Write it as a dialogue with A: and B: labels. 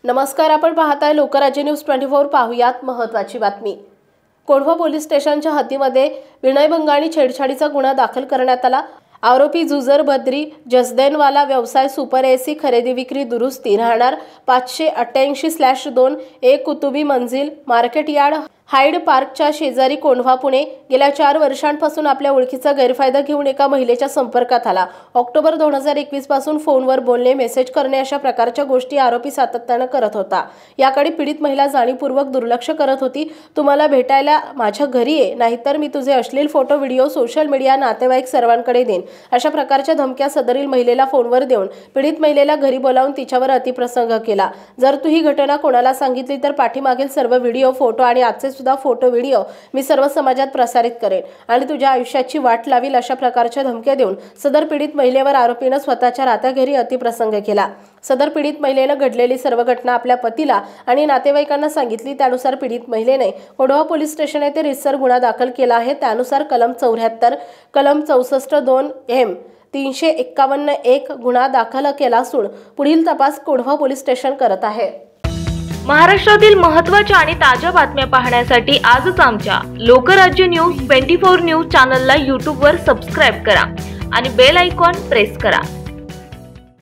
A: नमस्कार, आपण पाहताय लोकराज्य न्यूज 24। पाहुयात महत्त्वाची बातमी। कोंढवा पोलीस स्टेशनच्या हद्दीमध्ये विनयभंग आणि छेडछाडीचा गुन्हा दाखल करण्यात आला। आरोपी जुजर बद्री जसदैनवाला, व्यवसाय सुपर एसी, खरेदी विक्री दुरुस्ती, राहणार 588/2, एक कुतुबी मंजिल, मार्केट यार्ड, हाइड पार्कच्या शेजारी, कोंढवा, पुणे। गेल्या 4 वर्षांपासून आपल्या ओळखीचा गैरफायदा घेऊन एका महिलेच्या संपर्कात आला। ऑक्टोबर 2021 पासून फोनवर बोलणे, मेसेज करणे अशा प्रकारच्या गोष्टी आरोपी सातत्याने करत होता। याकडे पीडित महिला जाणीवपूर्वक दुर्लक्ष करत होती। तुम्हाला भेटायला माझ्या घरी ये, नाहीतर मी तुझे अश्लील फोटो, व्हिडिओ सोशल मीडिया, नातेवाईक सर्वांकडे देईन, अशा प्रकारच्या धमक्या सदरील महिलेला फोनवर देऊन पीडित महिलेला घरी बोलावून तिच्यावर अतिप्रसंग केला। जर तू ही घटना कोणाला सांगितली तर पाठीमागील सर्व व्हिडिओ, फोटो आणि आजचे सुद्धा फोटो व्हिडिओ मी सर्व समाजात प्रसारित करेन आणि तुझ्या आयुष्याची वाट लावील, अशा प्रकारच्या धमक्या देऊन सदर पीडित महिलेवर आरोपीने स्वतःच्या राहत्या घरी अतिप्रसंग केला। सदर पीडित महिलेने घडलेली सर्व घटना आपल्या पतीला आणि नातेवाईकांना सांगितली। त्यानुसार पीडित महिलेने कोंढवा पोलीस स्टेशन येथे रितसर गुन्हा दाखल केला आहे। त्यानुसार कलम 74, कलम 64(2)(m), 351(1) गुन्हा दाखल केला असून पुढील तपास कोंढवा पोलीस स्टेशन करत आहे।
B: महाराष्ट्रातील महत्त्वाच्या आणि ताज्या बातम्या पाहण्यासाठी आजच आमच्या लोकराज्य न्यूज 24 न्यूज चॅनलला YouTube वर सबस्क्राइब करा आणि बेल आयकॉन प्रेस करा।